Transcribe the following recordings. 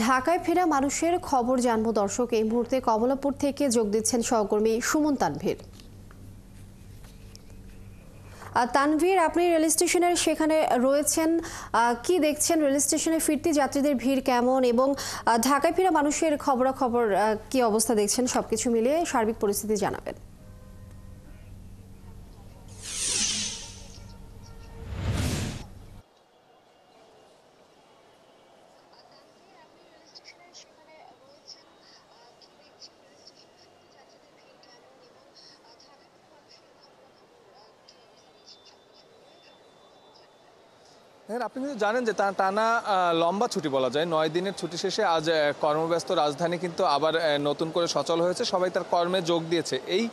ঢাকায় ফেরা মানুষের খবর জানবো দর্শক। এই মুহূর্তে কমলাপুর থেকে যোগ দিচ্ছেন সহকর্মী সুমন তানভীর। তানভীর, আপনি রেল স্টেশনের সেখানে রয়েছেন, কি দেখছেন? রেল স্টেশনে ফিরতি যাত্রীদের ভিড় কেমন এবং ঢাকায় ফেরা মানুষের খবরাখবর কি অবস্থা দেখছেন? সবকিছু মিলিয়ে সার্বিক পরিস্থিতি জানাবেন। দেখেন, আপনি কিন্তু জানেন যে টানা লম্বা ছুটি বলা যায়, 9 দিনের ছুটি শেষে আজ কর্মব্যস্ত রাজধানী কিন্তু আবার নতুন করে সচল হয়েছে। সবাই তার কর্মে যোগ দিয়েছে। এই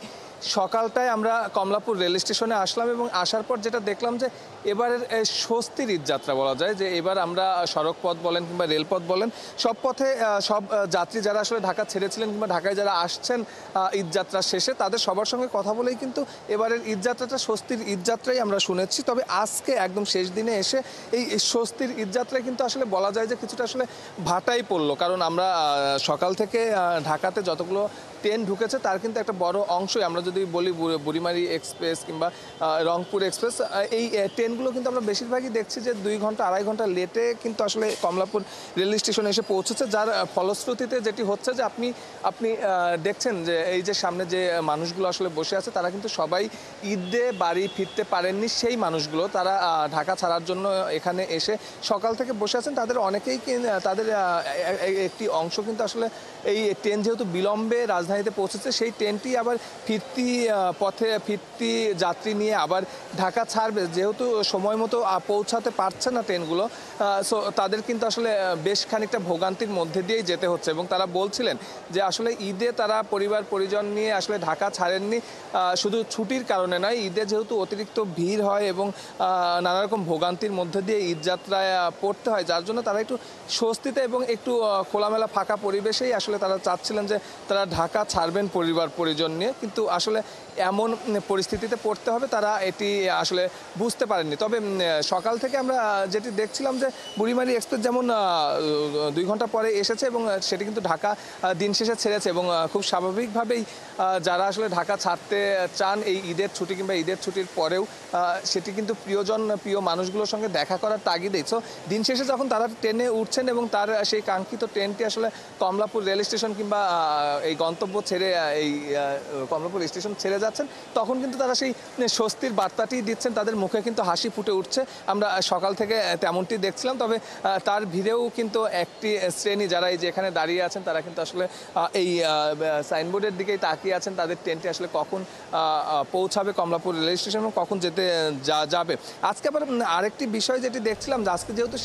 সকালটায় আমরা কমলাপুর রেল স্টেশনে আসলাম এবং আসার পর যেটা দেখলাম যে এবারের স্বস্তির ঈদযাত্রা বলা যায়, যে এবার আমরা সড়ক পথ বলেন কিংবা রেলপথ বলেন, সব পথে সব যাত্রী যারা আসলে ঢাকা ছেড়েছিলেন কিংবা ঢাকায় যারা আসছেন ঈদযাত্রা শেষে, তাদের সবার সঙ্গে কথা বলেই কিন্তু এবারের ঈদযাত্রাটা স্বস্তির ঈদযাত্রাই আমরা শুনেছি। তবে আজকে একদম শেষ দিনে এসে এই স্বস্তির ঈদযাত্রায় কিন্তু আসলে বলা যায় যে কিছুটা আসলে ভাটাই পড়লো। কারণ আমরা সকাল থেকে ঢাকাতে যতগুলো ট্রেন ঢুকেছে তার কিন্তু একটা বড় অংশই, আমরা যদি বলি বুড়িমারি এক্সপ্রেস কিংবা রংপুর এক্সপ্রেস, এই ট্রেনগুলো কিন্তু আমরা বেশিরভাগই দেখছি যে 2 ঘন্টা 2.5 ঘন্টা লেটে কিন্তু আসলে কমলাপুর রেল স্টেশনে এসে পৌঁছেছে। যার ফলশ্রুতিতে যেটি হচ্ছে যে আপনি দেখছেন যে এই যে সামনে যে মানুষগুলো আসলে বসে আছে, তারা কিন্তু সবাই ঈদে বাড়ি ফিরতে পারেননি। সেই মানুষগুলো তারা ঢাকা ছাড়ার জন্য এখানে এসে সকাল থেকে বসে আছেন। তাদের অনেকেই তাদের একটি অংশ কিন্তু আসলে এই ট্রেন যেহেতু বিলম্বে রাজধানীতে পৌঁছেছে, সেই ট্রেনটি আবার ফিরতি যাত্রী নিয়ে আবার ঢাকা ছাড়বে। যেহেতু সময় মতো পৌঁছাতে পারছে না ট্রেনগুলো, সো তাদের কিন্তু আসলে বেশ খানিকটা ভোগান্তির মধ্যে দিয়েই যেতে হচ্ছে। এবং তারা বলছিলেন যে আসলে ঈদে তারা পরিবার পরিজন নিয়ে আসলে ঢাকা ছাড়েননি, শুধু ছুটির কারণে নয়, ঈদে যেহেতু অতিরিক্ত ভিড় হয় এবং নানা রকম ভোগান্তির মধ্যে দিয়ে ঈদযাত্রায় পড়তে হয়, যার জন্য তারা একটু স্বস্তিতে এবং একটু খোলামেলা ফাঁকা পরিবেশেই আসলে তারা চাচ্ছিলেন যে তারা ঢাকা ছাড়বেন পরিবার পরিজন নিয়ে। কিন্তু আসলে এমন পরিস্থিতিতে পড়তে হবে তারা এটি আসলে বুঝতে পারেননি। তবে সকাল থেকে আমরা যেটি দেখছিলাম যে বুড়িমারি এক্সপ্রেস যেমন 2 ঘন্টা পরে এসেছে এবং সেটি কিন্তু ঢাকা দিন শেষে ছেড়েছে। এবং খুব স্বাভাবিকভাবেই যারা আসলে ঢাকা ছাড়তে চান এই ঈদের ছুটি কিংবা ঈদের ছুটির পরেও, সেটি কিন্তু প্রিয় মানুষগুলোর সঙ্গে দেখা করার তাগিদেই। সো দিন শেষে যখন তারা ট্রেনে উঠছেন এবং তার সেই কাঙ্ক্ষিত ট্রেনটি আসলে কমলাপুর রেল স্টেশন কিংবা এই গন্তব্য ছেড়ে এই কমলাপুর স্টেশন ছেড়ে যাচ্ছেন, তখন কিন্তু তারা সেই স্বস্তির বার্তাটি দিচ্ছেন। তাদের মুখে কিন্তু হাসি ফুটে উঠছে। আমরা সকাল থেকে তেমনটি দেখছিলাম। তবে তার ভিড়েও কিন্তু একটি শ্রেণী যারা এই যে এখানে দাঁড়িয়ে আছেন, তারা কিন্তু আসলে এই সাইনবোর্ডের দিকেই তাকিয়ে আছেন তাদের ট্রেনটি আসলে কখন পৌঁছাবে কমলাপুর রেল স্টেশন এবং কখন যেতে যাবে। আজকে আবার আরেকটি বিষয় যেটি দেখছিলাম যে আজকে যেহেতু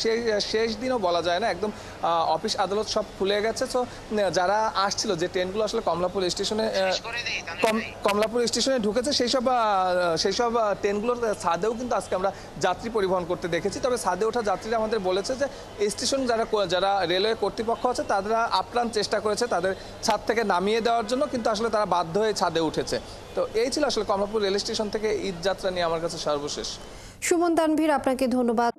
শেষ দিনও বলা যায় না, একদম অফিস আদালত সব খুলে গেছে। সো যারা আসছিল যে ট্রেনগুলো আসলে কমলাপুর স্টেশনে ঢুকেছে, সেই সব ট্রেনগুলোর ছাদেও কিন্তু আজকে আমরা যাত্রী পরিবহন করতে দেখেছি। তবে ছাদে ওঠা যাত্রীরা আমাদের বলেছে যে স্টেশন যারা রেলওয়ে কর্তৃপক্ষ আছে তারা আপ্রাণ চেষ্টা করেছে তাদের ছাদ থেকে নামিয়ে দেওয়ার জন্য, কিন্তু আসলে তারা বাধ্য হয়ে ছাদে উঠেছে। তো এই ছিল আসলে কমলাপুর রেল স্টেশন থেকে ঈদ যাত্রা নিয়ে আমার কাছে সর্বশেষ। সুমন তানভীর, আপনাকে ধন্যবাদ।